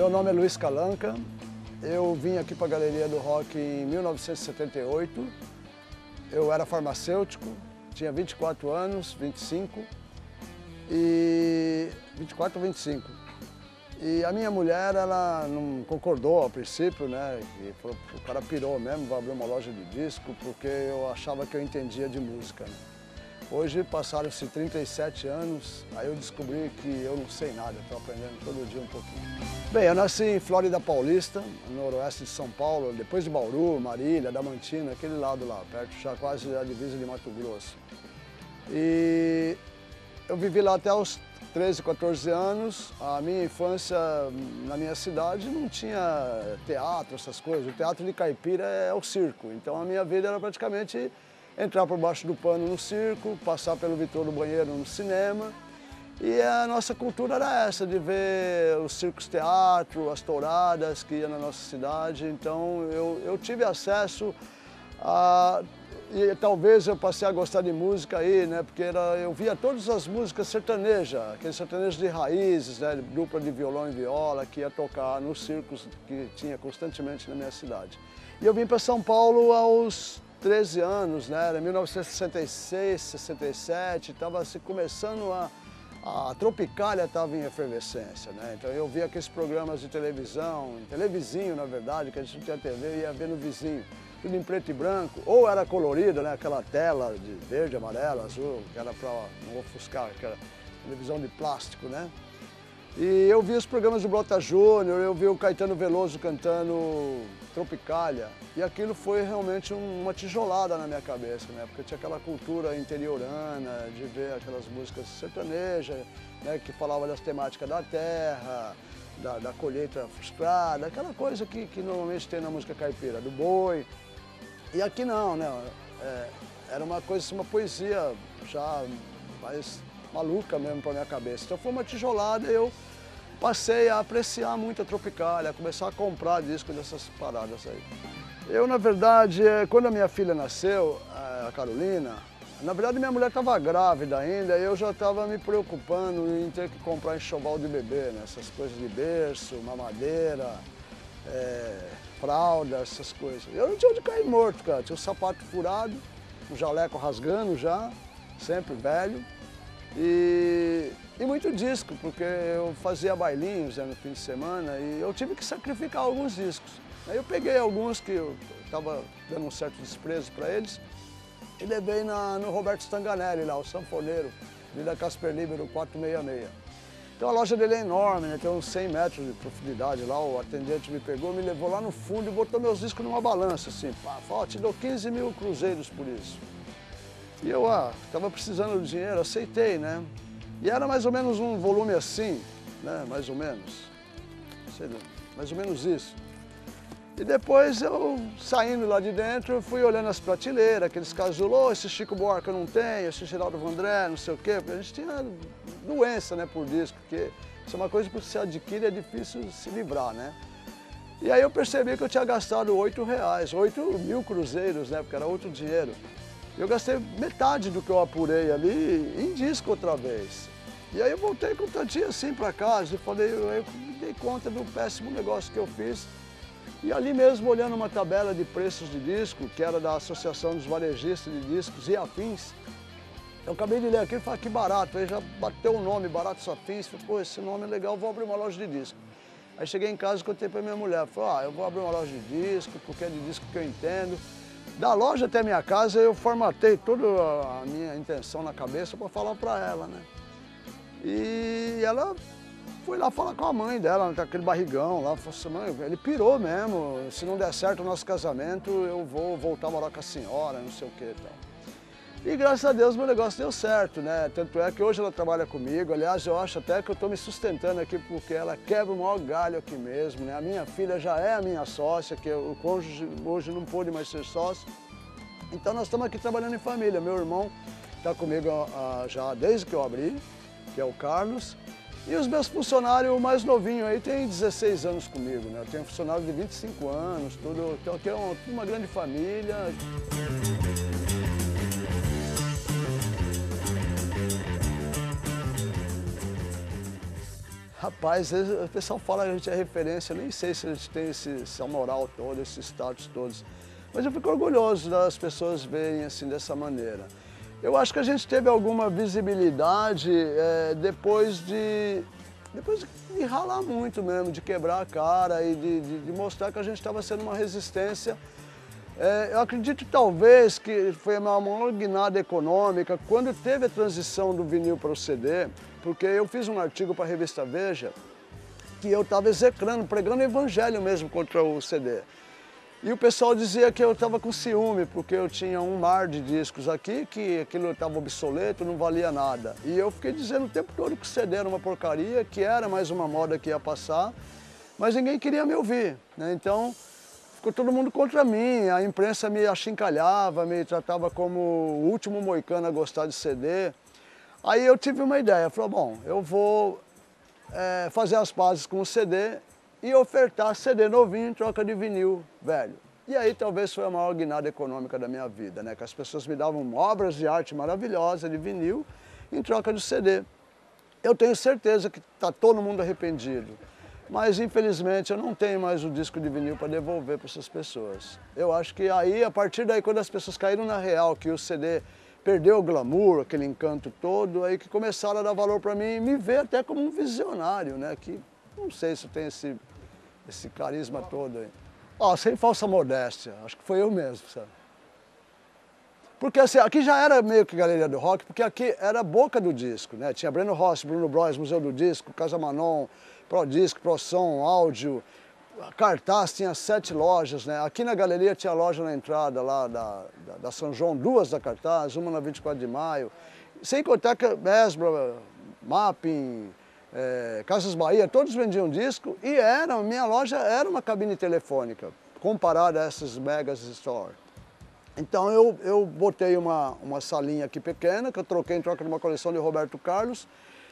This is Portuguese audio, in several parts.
Meu nome é Luiz Calanca, eu vim aqui para a Galeria do Rock em 1978. Eu era farmacêutico, tinha 24 anos, 25, e 24 ou 25. E a minha mulher, ela não concordou ao princípio, né? E falou, o cara pirou mesmo, vai abrir uma loja de disco, porque eu achava que eu entendia de música, né? Hoje passaram-se 37 anos, aí eu descobri que eu não sei nada, estou aprendendo todo dia um pouquinho. Bem, eu nasci em Flórida Paulista, no noroeste de São Paulo, depois de Bauru, Marília, Damantina, aquele lado lá, perto, já quase da divisa de Mato Grosso. E eu vivi lá até os 13, 14 anos. A minha infância na minha cidade não tinha teatro, essas coisas. O teatro de caipira é o circo, então a minha vida era praticamente entrar por baixo do pano no circo, passar pelo vitrô do banheiro no cinema. E a nossa cultura era essa, de ver os circos teatro, as touradas que ia na nossa cidade. Então eu tive acesso a... E talvez eu passei a gostar de música aí, né? Porque eu via todas as músicas sertanejas, aqueles sertanejos de raízes, né? Dupla de violão e viola, que ia tocar nos circos que tinha constantemente na minha cidade. E eu vim para São Paulo aos 13 anos, né? Era 1966, 67, estava se começando a Tropicália estava em efervescência, né? Então eu via aqueles programas de televisão, televizinho na verdade, que a gente não tinha TV, ia ver no vizinho, tudo em preto e branco, ou era colorido, né? Aquela tela de verde, amarelo, azul, que era para não ofuscar, aquela televisão de plástico, né? E eu vi os programas do Blota Júnior, eu vi o Caetano Veloso cantando Tropicália, e aquilo foi realmente uma tijolada na minha cabeça, né? Porque tinha aquela cultura interiorana, de ver aquelas músicas sertanejas, né? Que falavam das temáticas da terra, da colheita frustrada, aquela coisa que normalmente tem na música caipira, do boi. E aqui não, né? Era uma coisa, uma poesia já mais maluca mesmo para minha cabeça. Então foi uma tijolada e eu passei a apreciar muito a Tropicália, a começar a comprar discos dessas paradas aí. Eu, na verdade, quando a minha filha nasceu, a Carolina, na verdade minha mulher estava grávida ainda e eu já estava me preocupando em ter que comprar enxoval de bebê, né? Essas coisas de berço, mamadeira, fralda, essas coisas. Eu não tinha onde cair morto, cara. Tinha o sapato furado, o jaleco rasgando já, sempre velho. E muito disco, porque eu fazia bailinhos, né, no fim de semana e eu tive que sacrificar alguns discos. Aí eu peguei alguns que eu estava dando um certo desprezo para eles e levei no Roberto Stanganelli lá, o sanfoneiro, da Casper Libero 466. Então a loja dele é enorme, né, tem uns 100 metros de profundidade lá, o atendente me pegou, me levou lá no fundo e botou meus discos numa balança assim, pá, ó, te dou 15 mil cruzeiros por isso. E eu, estava precisando de dinheiro, aceitei, né? E era mais ou menos um volume assim, né? Mais ou menos, sei lá, mais ou menos isso. E depois eu, saindo lá de dentro, fui olhando as prateleiras, aqueles casos, esse Chico Buarque eu não tenho, esse Geraldo Vandré, não sei o quê, porque a gente tinha doença, né, por disco, porque isso é uma coisa que você adquire, é difícil se livrar, né? E aí eu percebi que eu tinha gastado R$8, 8 mil cruzeiros, né, porque era outro dinheiro. Eu gastei metade do que eu apurei ali em disco outra vez. E aí eu voltei com tantinho assim para casa e falei, eu me dei conta do péssimo negócio que eu fiz. E ali mesmo, olhando uma tabela de preços de disco, que era da Associação dos Varejistas de Discos e Afins, eu acabei de ler aquilo e falei, que barato. Aí já bateu o nome, Baratos Afins, falei, pô, esse nome é legal, vou abrir uma loja de disco. Aí cheguei em casa e contei para minha mulher, falei, eu vou abrir uma loja de disco, porque é de disco que eu entendo. Da loja até a minha casa, eu formatei toda a minha intenção na cabeça para falar para ela, né? E ela foi lá falar com a mãe dela, aquele barrigão lá, falou assim, mãe, ele pirou mesmo, se não der certo o nosso casamento, eu vou voltar a morar com a senhora, não sei o que e tal. E graças a Deus meu negócio deu certo, né? Tanto é que hoje ela trabalha comigo, aliás, eu acho até que eu estou me sustentando aqui porque ela quebra o maior galho aqui mesmo, né? A minha filha já é a minha sócia, que o cônjuge hoje não pôde mais ser sócio. Então nós estamos aqui trabalhando em família. Meu irmão está comigo já desde que eu abri, que é o Carlos. E os meus funcionários, o mais novinho aí, tem 16 anos comigo, né? Eu tenho funcionário de 25 anos, tudo. Então aqui é uma grande família. Rapaz, o pessoal fala que a gente é referência, eu nem sei se a gente tem essa moral toda, esses status todos. Mas eu fico orgulhoso das pessoas verem assim dessa maneira. Eu acho que a gente teve alguma visibilidade depois de ralar muito mesmo, de quebrar a cara e de mostrar que a gente estava sendo uma resistência. Eu acredito talvez que foi a maior guinada econômica quando teve a transição do vinil para o CD, porque eu fiz um artigo para a revista Veja que eu estava execrando, pregando o evangelho mesmo contra o CD. E o pessoal dizia que eu estava com ciúme, porque eu tinha um mar de discos aqui, que aquilo estava obsoleto, não valia nada. E eu fiquei dizendo o tempo todo que o CD era uma porcaria, que era mais uma moda que ia passar, mas ninguém queria me ouvir, né? Então, ficou todo mundo contra mim, a imprensa me achincalhava, me tratava como o último moicano a gostar de CD. Aí eu tive uma ideia, falei, bom, eu vou fazer as pazes com o CD e ofertar CD novinho em troca de vinil velho. E aí talvez foi a maior guinada econômica da minha vida, né? Que as pessoas me davam obras de arte maravilhosas de vinil em troca de CD. Eu tenho certeza que está todo mundo arrependido, mas infelizmente eu não tenho mais o disco de vinil para devolver para essas pessoas. Eu acho que aí, a partir daí, quando as pessoas caíram na real, que o CD perdeu o glamour, aquele encanto todo, aí que começaram a dar valor para mim e me ver até como um visionário, né? Que não sei se tem esse carisma todo aí. Ó, sem falsa modéstia, acho que foi eu mesmo, sabe? Porque assim, aqui já era meio que galeria do rock, porque aqui era a boca do disco, né? Tinha Breno Rossi, Bruno Bros, Museu do Disco, Casa Manon, Prodisc, ProSom, Áudio, Cartaz, tinha 7 lojas, né? Aqui na galeria tinha loja na entrada lá da São João, 2 da Cartaz, uma na 24 de Maio. Sem contar que Mesbla, Mapping, Casas Bahia, todos vendiam disco e minha loja era uma cabine telefônica, comparada a essas megas store. Então eu botei uma salinha aqui pequena, que eu troquei em troca de uma coleção de Roberto Carlos,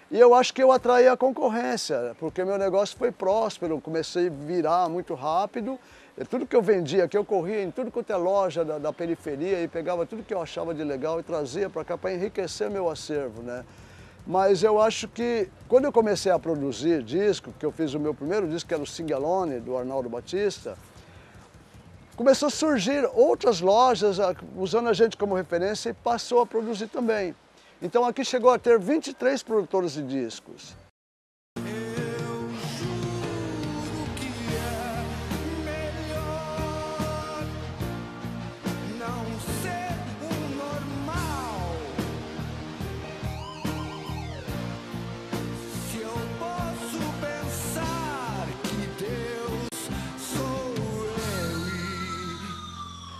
e eu acho que eu atraí a concorrência, porque meu negócio foi próspero, comecei a virar muito rápido, tudo que eu vendia aqui, eu corria em tudo quanto é loja da periferia e pegava tudo que eu achava de legal e trazia para cá para enriquecer meu acervo, né? Mas eu acho que quando eu comecei a produzir disco, que eu fiz o meu primeiro disco, que era o Sing Alone, do Arnaldo Batista, começou a surgir outras lojas usando a gente como referência e passou a produzir também. Então aqui chegou a ter 23 produtores de discos.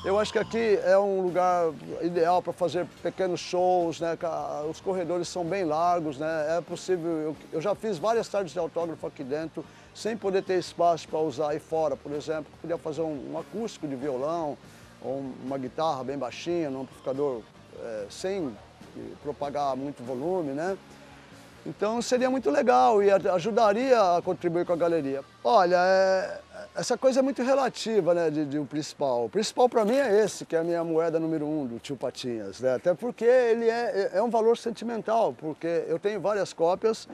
Eu acho que aqui é um lugar ideal para fazer pequenos shows, né? Os corredores são bem largos, né? É possível, eu já fiz várias tardes de autógrafo aqui dentro, sem poder ter espaço para usar aí fora, por exemplo. Eu podia fazer um acústico de violão, ou uma guitarra bem baixinha, num amplificador sem propagar muito volume, né? Então seria muito legal e ajudaria a contribuir com a galeria. Olha, essa coisa é muito relativa, né, de um principal. O principal para mim é esse, que é a minha moeda número 1 do Tio Patinhas, né? Até porque ele é um valor sentimental, porque eu tenho várias cópias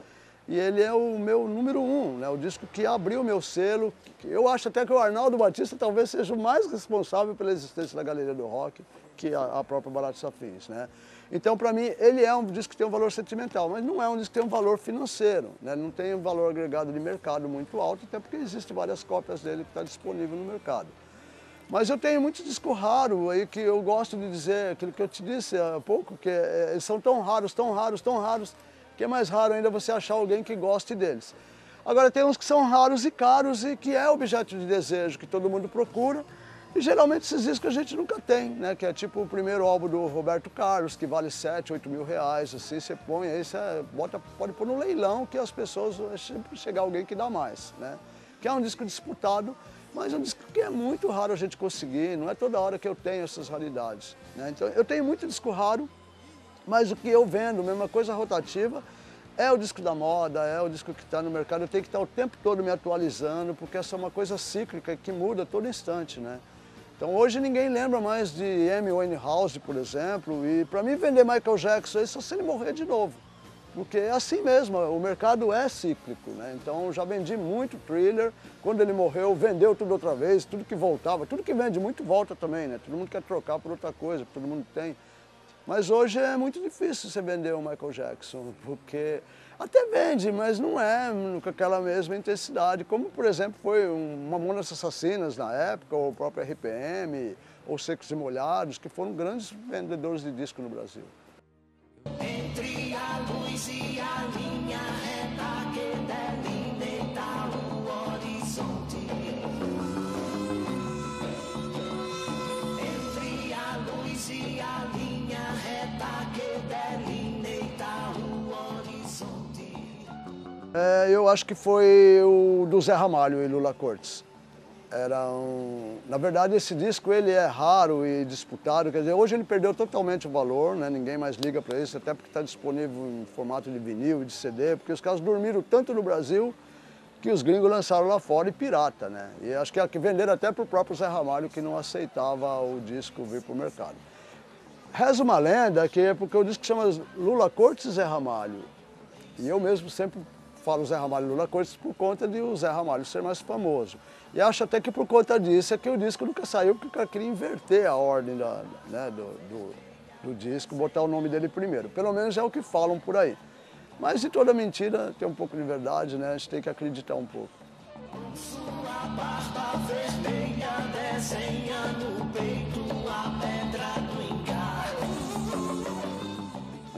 e ele é o meu número 1, né? O disco que abriu o meu selo. Eu acho até que o Arnaldo Batista talvez seja o mais responsável pela existência da Galeria do Rock que a própria Baratos Afins, né? Então, para mim, ele é um disco que tem um valor sentimental, mas não é um disco que tem um valor financeiro, né? Não tem um valor agregado de mercado muito alto, até porque existem várias cópias dele que estão disponíveis no mercado. Mas eu tenho muitos discos raros aí que eu gosto de dizer, aquilo que eu te disse há pouco, que eles são tão raros, tão raros, tão raros, que é mais raro ainda você achar alguém que goste deles. Agora tem uns que são raros e caros e que é objeto de desejo, que todo mundo procura. E geralmente esses discos a gente nunca tem, né? Que é tipo o primeiro álbum do Roberto Carlos, que vale 7, 8 mil reais, assim, você põe aí, pode pôr no leilão que as pessoas, sempre chegar alguém que dá mais, né? Que é um disco disputado, mas é um disco que é muito raro a gente conseguir, não é toda hora que eu tenho essas raridades, né? Então eu tenho muito disco raro, mas o que eu vendo, mesma coisa rotativa, é o disco da moda, é o disco que está no mercado, eu tenho que estar o tempo todo me atualizando, porque essa é uma coisa cíclica que muda a todo instante, né? Então hoje ninguém lembra mais de Amy Winehouse, por exemplo, e para mim vender Michael Jackson é só se ele morrer de novo. porque é assim mesmo, o mercado é cíclico, né? Então já vendi muito Thriller, quando ele morreu vendeu tudo outra vez, tudo que voltava, tudo que vende muito volta também, né? Todo mundo quer trocar por outra coisa, todo mundo tem. Mas hoje é muito difícil você vender o Michael Jackson, porque até vende, mas não é com aquela mesma intensidade, como por exemplo foi Mamonas Assassinas na época, ou o próprio RPM, ou Secos e Molhados, que foram grandes vendedores de disco no Brasil. Entre a luz e a linha reta que delimita o horizonte. Entre a luz e a linha reta que delimita o horizonte. Eu acho que foi o do Zé Ramalho e Lula Cortes. Na verdade, esse disco ele é raro e disputado, quer dizer, hoje ele perdeu totalmente o valor, né? Ninguém mais liga para isso, até porque está disponível em formato de vinil e de CD, porque os caras dormiram tanto no Brasil que os gringos lançaram lá fora e pirata, né? E acho que venderam até para o próprio Zé Ramalho, que não aceitava o disco vir para o mercado. Reza uma lenda que é porque o disco chama Lula Cortes e Zé Ramalho, e eu mesmo sempre falo Zé Ramalho e Lula Cortes por conta de o Zé Ramalho ser mais famoso. E acho até que por conta disso é que o disco nunca saiu, porque o cara queria inverter a ordem do disco, botar o nome dele primeiro. Pelo menos é o que falam por aí. Mas de toda mentira tem um pouco de verdade, né? A gente tem que acreditar um pouco. Com sua barba vermelha desenha no peito a pedra do encargo.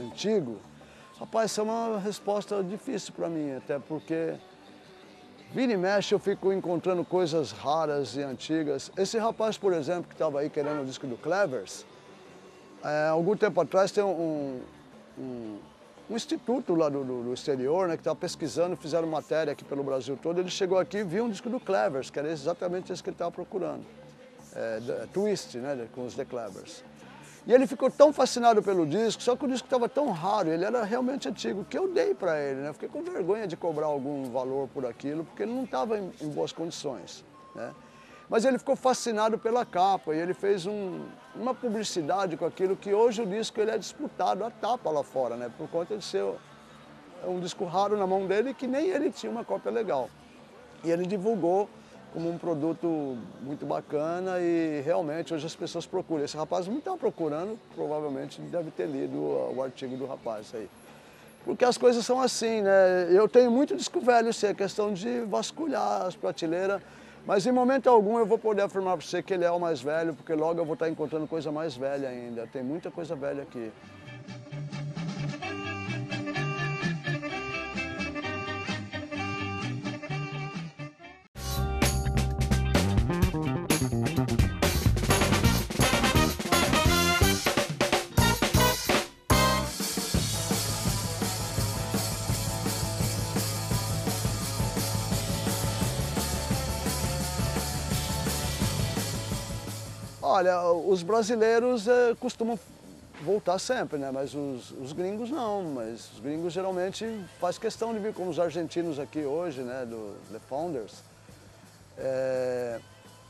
Antigo? Rapaz, isso é uma resposta difícil para mim, até porque vira e mexe eu fico encontrando coisas raras e antigas. Esse rapaz, por exemplo, que estava aí querendo o disco do Clevers, algum tempo atrás tem um instituto lá do exterior, né, que estava pesquisando, fizeram matéria aqui pelo Brasil todo. Ele chegou aqui e viu um disco do Clevers, que era exatamente esse que ele estava procurando. Twist, né, com os The Clevers. E ele ficou tão fascinado pelo disco, só que o disco estava tão raro, ele era realmente antigo, que eu dei para ele, né? Fiquei com vergonha de cobrar algum valor por aquilo, porque ele não estava em boas condições, né? Mas ele ficou fascinado pela capa e ele fez uma publicidade com aquilo que hoje o disco ele é disputado a tapa lá fora, né? Por conta de ser um disco raro na mão dele que nem ele tinha uma cópia legal. E ele divulgou como um produto muito bacana e realmente hoje as pessoas procuram. Esse rapaz não está procurando, provavelmente deve ter lido o artigo do rapaz aí. Porque as coisas são assim, né? Eu tenho muito disco velho, é questão de vasculhar as prateleiras, mas em momento algum eu vou poder afirmar para você que ele é o mais velho, porque logo eu vou estar encontrando coisa mais velha ainda. Tem muita coisa velha aqui. Olha, os brasileiros costumam voltar sempre, né? Mas os gringos não, mas os gringos geralmente faz questão de vir, como os argentinos aqui hoje, né? Do The Founders.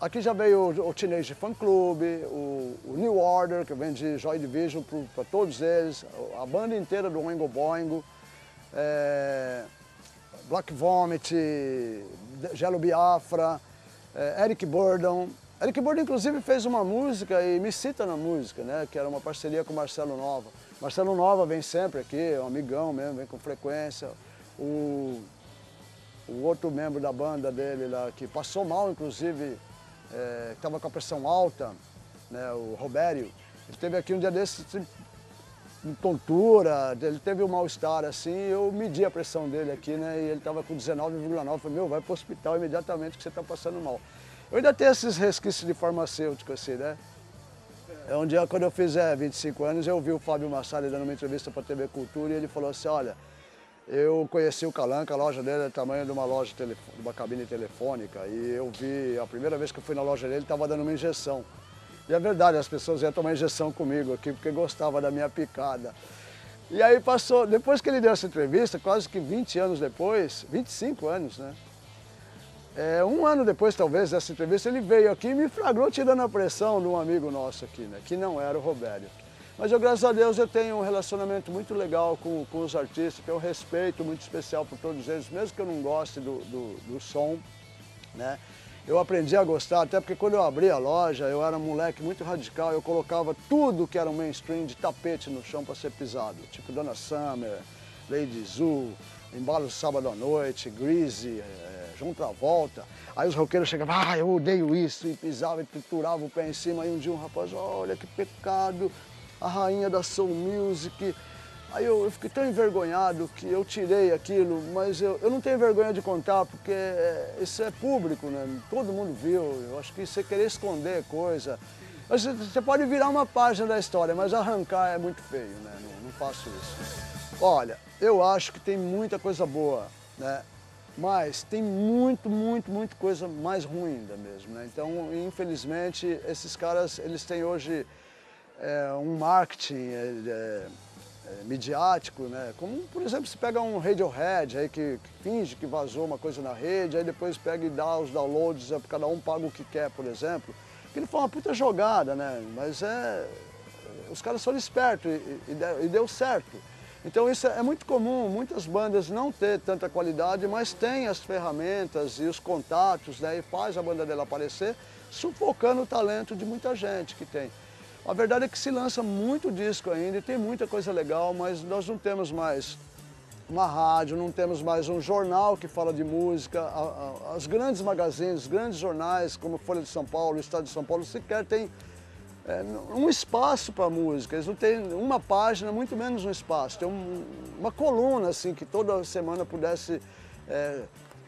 Aqui já veio o Teenage Fan Club, o New Order, que vem de Joy Division para todos eles, a banda inteira do Oingo Boingo, Black Vomit, Jello Biafra, Eric Burdon. Eric Burdon, inclusive, fez uma música e me cita na música, né? Que era uma parceria com o Marcelo Nova. Marcelo Nova vem sempre aqui, é um amigão mesmo, vem com frequência. O outro membro da banda dele lá, que passou mal, inclusive, que estava com a pressão alta, né? O Robério, ele esteve aqui um dia desses, com tontura, ele teve um mal-estar assim, eu medi a pressão dele aqui, né? E ele estava com 19,9, falei, meu, vai para o hospital imediatamente que você está passando mal. Eu ainda tenho esses resquícios de farmacêutico, assim, né? Um dia, quando eu fizer 25 anos, eu vi o Fábio Massari dando uma entrevista para a TV Cultura e ele falou assim, olha, eu conheci o Calanca, a loja dele é do tamanho de uma loja, de uma cabine telefônica, e eu vi, a primeira vez que eu fui na loja dele, ele estava dando uma injeção. E é verdade, as pessoas iam tomar injeção comigo aqui, porque gostavam da minha picada. E aí passou, depois que ele deu essa entrevista, quase que 20 anos depois, 25 anos, né? Um ano depois, talvez, dessa entrevista, ele veio aqui e me flagrou tirando a pressão de um amigo nosso aqui, né? Que não era o Robério. Mas eu, graças a Deus, eu tenho um relacionamento muito legal com os artistas, tenho um respeito muito especial por todos eles, mesmo que eu não goste do som, né? Eu aprendi a gostar, até porque quando eu abri a loja, eu era um moleque muito radical, eu colocava tudo que era um mainstream de tapete no chão para ser pisado, tipo Donna Summer, Lady Zu, Embalo Sábado à Noite, Greasy, João Travolta. Aí os roqueiros chegavam, eu odeio isso, e pisava e triturava o pé em cima. Aí um dia um rapaz, olha que pecado, a rainha da soul music. Aí eu fiquei tão envergonhado que eu tirei aquilo, mas eu não tenho vergonha de contar, porque isso é público, né? Todo mundo viu. Eu acho que você querer esconder coisa... Você pode virar uma página da história, mas arrancar é muito feio, né? Não faço isso. Olha, eu acho que tem muita coisa boa, né? Mas tem muita coisa mais ruim ainda mesmo, né? Então, infelizmente, esses caras, eles têm hoje um marketing midiático, né? Como, por exemplo, se pega um Radiohead aí que finge que vazou uma coisa na rede, aí depois pega e dá os downloads, cada um paga o que quer, por exemplo. Aquilo foi uma puta jogada, né? Mas os caras foram espertos e deu certo. Então isso é muito comum, muitas bandas não ter tanta qualidade, mas tem as ferramentas e os contatos, né? E faz a banda dela aparecer, sufocando o talento de muita gente que tem. A verdade é que se lança muito disco ainda e tem muita coisa legal, mas nós não temos mais uma rádio, não temos mais um jornal que fala de música. As grandes magazines, os grandes jornais, como Folha de São Paulo, Estado de São Paulo, sequer tem um espaço para música. Eles não têm uma página, muito menos um espaço. Tem uma coluna assim que toda semana pudesse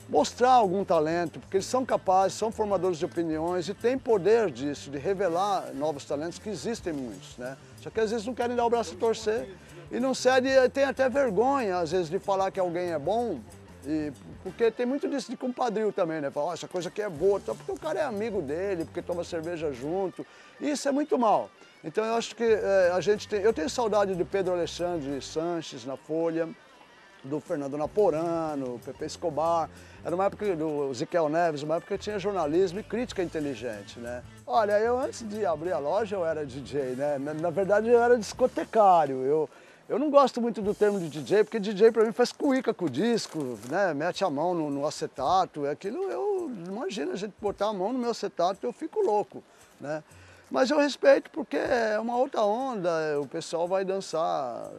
mostrar algum talento, porque eles são capazes, são formadores de opiniões e têm poder disso, de revelar novos talentos, que existem muitos, né? Só que às vezes não querem dar o braço a torcer e não cede, tem até vergonha às vezes de falar que alguém é bom, porque tem muito disso de compadrio também, né? Fala, essa coisa aqui é boa, só porque o cara é amigo dele, porque toma cerveja junto, isso é muito mal. Então eu acho que eu tenho saudade de Pedro Alexandre Sanches na Folha, do Fernando Naporano, Pepe Escobar. Era uma época do Ziquel Neves, uma época que tinha jornalismo e crítica inteligente, né? Olha, eu antes de abrir a loja eu era DJ, né? Na verdade eu era discotecário. Eu não gosto muito do termo de DJ, porque DJ para mim faz cuíca com o disco, né? Mete a mão no acetato, imagina a gente botar a mão no meu acetato, eu fico louco, né? Mas eu respeito porque é uma outra onda, o pessoal vai dançar.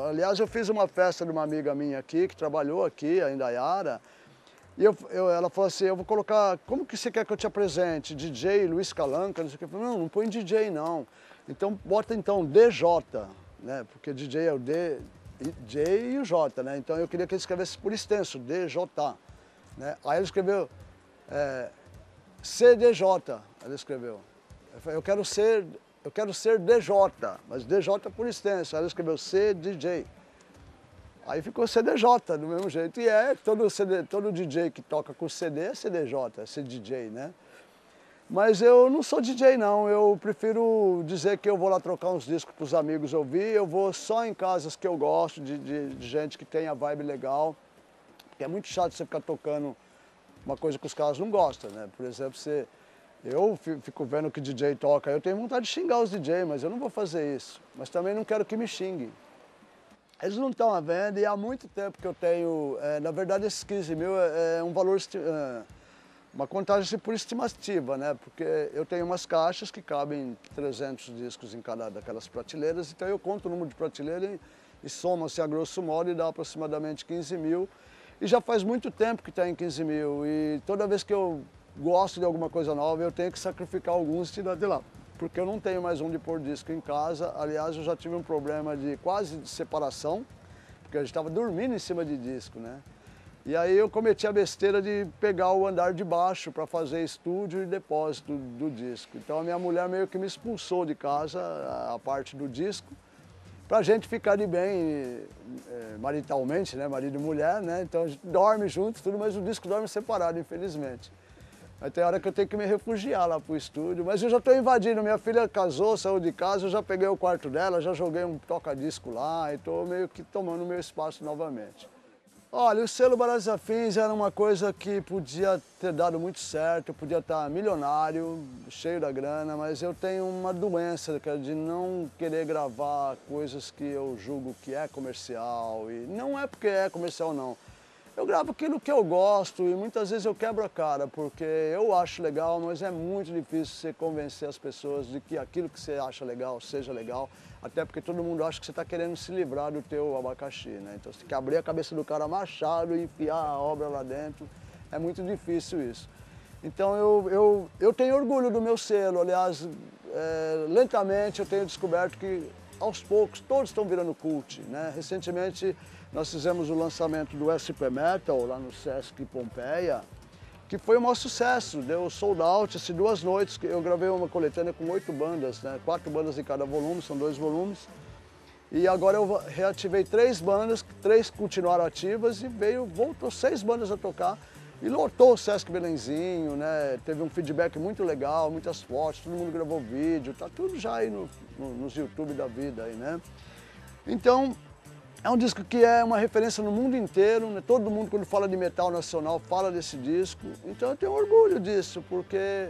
Aliás, eu fiz uma festa de uma amiga minha aqui, que trabalhou aqui, a Indaiara, e ela falou assim, eu vou colocar, como que você quer que eu te apresente? DJ, Luiz Calanca, não sei o que. Eu falei, não põe DJ não. Então bota então DJ, né? Porque DJ é o DJ e o J, né? Então eu queria que ele escrevesse por extenso, DJ, né? Aí ele escreveu CDJ, ele escreveu. Eu quero ser DJ, mas DJ por extenso. Aí ela escreveu CDJ. Aí ficou CDJ do mesmo jeito. E todo DJ que toca com CD é CDJ, é CDJ, né? Mas eu não sou DJ não, eu prefiro dizer que eu vou lá trocar uns discos para os amigos ouvir, eu vou só em casas que eu gosto, de gente que tem a vibe legal. Porque é muito chato você ficar tocando uma coisa que os caras não gostam, né? Por exemplo, eu fico vendo que DJ toca, eu tenho vontade de xingar os DJ, mas eu não vou fazer isso. Mas também não quero que me xinguem. Eles não estão à venda e há muito tempo que eu tenho, na verdade esses 15 mil é um valor, uma contagem por estimativa, né? Porque eu tenho umas caixas que cabem 300 discos em cada daquelas prateleiras, então eu conto o número de prateleira e soma-se a grosso modo e dá aproximadamente 15 mil. E já faz muito tempo que está em 15 mil e toda vez que eu gosto de alguma coisa nova, eu tenho que sacrificar alguns e tirar de lá. Porque eu não tenho mais onde pôr disco em casa. Aliás, eu já tive um problema quase de separação, porque a gente estava dormindo em cima de disco, né? E aí eu cometi a besteira de pegar o andar de baixo para fazer estúdio e depósito do disco. Então a minha mulher meio que me expulsou de casa, a parte do disco, para a gente ficar de bem maritalmente, né? Marido e mulher, né? Então a gente dorme junto, tudo, mas o disco dorme separado, infelizmente. Aí tem hora que eu tenho que me refugiar lá pro estúdio, mas eu já estou invadindo. Minha filha casou, saiu de casa, eu já peguei o quarto dela, já joguei um toca-disco lá e estou meio que tomando o meu espaço novamente. Olha, o selo Baratos Afins era uma coisa que podia ter dado muito certo, eu podia estar milionário, cheio da grana, mas eu tenho uma doença, cara, de não querer gravar coisas que eu julgo que é comercial, e não é porque é comercial não. Eu gravo aquilo que eu gosto e muitas vezes eu quebro a cara, porque eu acho legal, mas é muito difícil você convencer as pessoas de que aquilo que você acha legal seja legal, até porque todo mundo acha que você está querendo se livrar do teu abacaxi, né? Então você tem que abrir a cabeça do cara machado e enfiar a obra lá dentro, é muito difícil isso. Então eu tenho orgulho do meu selo, aliás, lentamente eu tenho descoberto que aos poucos todos estão virando cult, né? Recentemente nós fizemos o lançamento do SP Metal lá no Sesc Pompeia, que foi um maior sucesso, deu sold out, assim, 2 noites, eu gravei uma coletânea com 8 bandas, né? 4 bandas em cada volume, são 2 volumes. E agora eu reativei 3 bandas, 3 continuaram ativas e voltou 6 bandas a tocar. E lotou o Sesc Belenzinho, né? Teve um feedback muito legal, muitas fotos, todo mundo gravou vídeo, tá tudo já aí nos YouTube da vida aí, né? Então, é um disco que é uma referência no mundo inteiro, né? Todo mundo quando fala de metal nacional fala desse disco. Então eu tenho orgulho disso, porque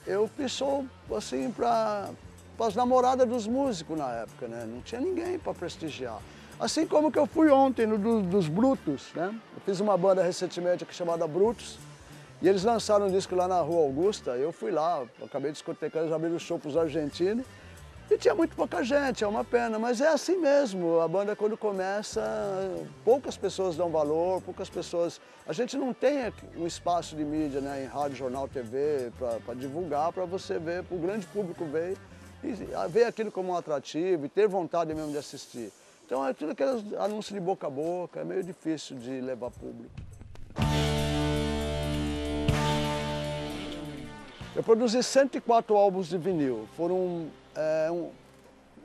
eu sou assim para as namoradas dos músicos na época, né? Não tinha ninguém para prestigiar. Assim como que eu fui ontem no dos Brutos, né? Eu fiz uma banda recentemente aqui chamada Brutos, e eles lançaram um disco lá na Rua Augusta, eu fui lá, acabei discotecando, eles abriram o show para os argentinos, e tinha muito pouca gente, é uma pena, mas é assim mesmo, a banda quando começa, poucas pessoas dão valor, poucas pessoas... A gente não tem um espaço de mídia, né, em rádio, jornal, TV, para divulgar, para você ver, para o grande público ver, e ver aquilo como um atrativo, e ter vontade mesmo de assistir. Então é tudo aqueles anúncios de boca a boca, é meio difícil de levar público. Eu produzi 104 álbuns de vinil, foram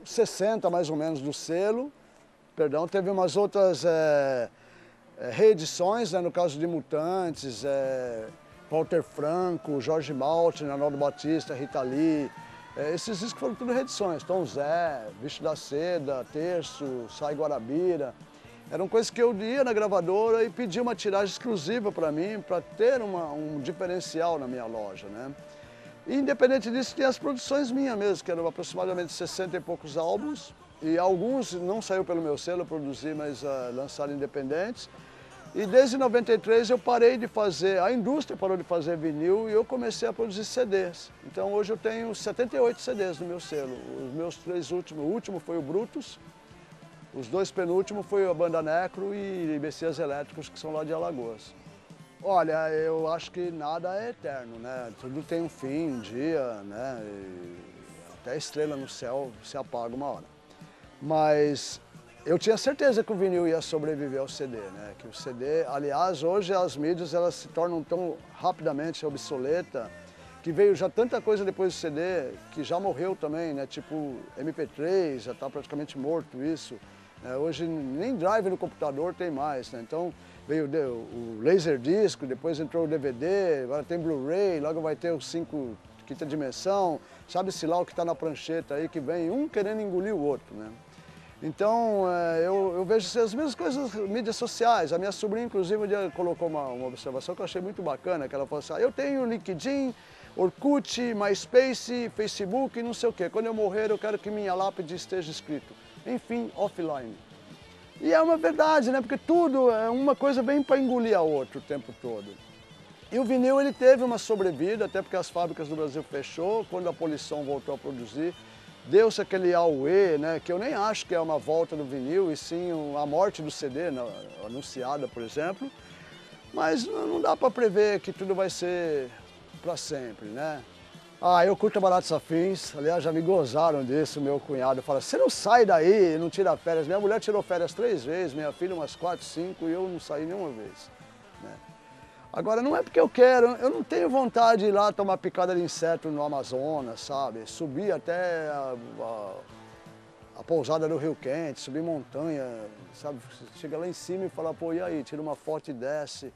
60 mais ou menos do selo, perdão, teve umas outras reedições, né, no caso de Mutantes, Walter Franco, Jorge Maltin, Arnaldo Batista, Rita Lee. Esses discos foram tudo reedições, Tom Zé, Bicho da Seda, Terço, Sai Guarabira. Eram coisas que eu ia na gravadora e pedia uma tiragem exclusiva para mim, para ter um diferencial na minha loja, né? E, independente disso, tem as produções minhas mesmo, que eram aproximadamente 60 e poucos álbuns. E alguns não saiu pelo meu selo, eu produzi, mas lançaram independentes. E desde 93 eu parei de fazer, a indústria parou de fazer vinil e eu comecei a produzir CDs. Então hoje eu tenho 78 CDs no meu selo. Os meus 3 últimos, o último foi o Brutus, os 2 penúltimos foi a Banda Necro e Messias Elétricos, que são lá de Alagoas. Olha, eu acho que nada é eterno, né? Tudo tem um fim, um dia, né? E até a estrela no céu se apaga uma hora. Mas eu tinha certeza que o vinil ia sobreviver ao CD, né? Que o CD, aliás, hoje as mídias elas se tornam tão rapidamente obsoleta que veio já tanta coisa depois do CD que já morreu também, né? Tipo MP3, já está praticamente morto isso. Hoje nem drive no computador tem mais, né? Então veio o Laserdisc, depois entrou o DVD, agora tem Blu-ray, logo vai ter o 5 quinta dimensão, sabe-se lá o que está na prancheta aí, que vem um querendo engolir o outro, né? Então eu vejo as mesmas coisas nas mídias sociais. A minha sobrinha, inclusive, um dia colocou uma observação que eu achei muito bacana, que ela falou assim, eu tenho LinkedIn, Orkut, MySpace, Facebook, não sei o quê. Quando eu morrer, eu quero que minha lápide esteja escrito, enfim, offline. E é uma verdade, né? Porque tudo, uma coisa vem para engolir a outra o tempo todo. E o vinil ele teve uma sobrevida, até porque as fábricas do Brasil fechou, quando a poluição voltou a produzir, deu-se aquele auê, né? Que eu nem acho que é uma volta do vinil, e sim a morte do CD, né? Anunciada, por exemplo. Mas não dá para prever que tudo vai ser para sempre, né? Eu curto Baratos Afins, aliás, já me gozaram disso, meu cunhado fala, você não sai daí, não tira férias. Minha mulher tirou férias 3 vezes, minha filha umas 4, 5 e eu não saí nenhuma vez, né? Agora, não é porque eu quero, eu não tenho vontade de ir lá tomar picada de inseto no Amazonas, sabe? Subir até a pousada do Rio Quente, subir montanha, sabe? Chega lá em cima e fala, pô, e aí, tira uma foto e desce.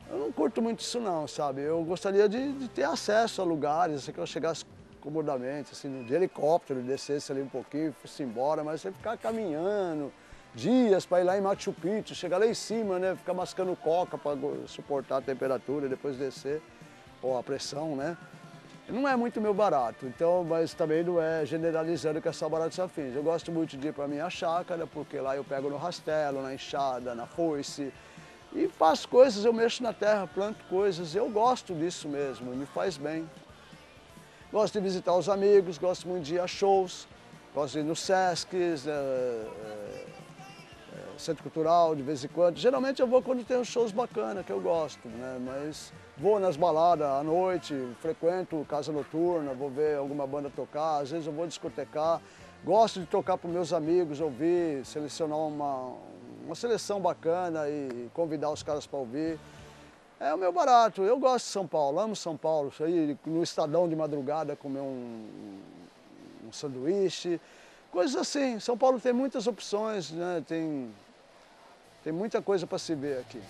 Eu não curto muito isso não, sabe? Eu gostaria de ter acesso a lugares, assim, que eu chegasse comodamente, assim, de helicóptero, descesse ali um pouquinho, fosse embora, mas você ficar caminhando, dias para ir lá em Machu Picchu, chegar lá em cima, né? Ficar mascando coca para suportar a temperatura e depois descer, ou a pressão, né? Não é muito meu barato, então, mas também não é generalizando que é só baratos afins. Eu gosto muito de ir para a minha chácara, porque lá eu pego no rastelo, na enxada, na foice, e faço coisas, eu mexo na terra, planto coisas, eu gosto disso mesmo, me faz bem. Gosto de visitar os amigos, gosto muito de ir a shows, gosto de ir nos Sescs, Centro Cultural, de vez em quando. Geralmente eu vou quando tem uns shows bacanas, que eu gosto, né? Mas vou nas baladas à noite, frequento casa noturna, vou ver alguma banda tocar, às vezes eu vou discotecar. Gosto de tocar para meus amigos, ouvir, selecionar uma seleção bacana e convidar os caras para ouvir. É o meu barato, eu gosto de São Paulo, amo São Paulo. Isso aí, no Estadão de madrugada, comer um sanduíche, coisas assim. São Paulo tem muitas opções, né? Tem muita coisa para se ver aqui.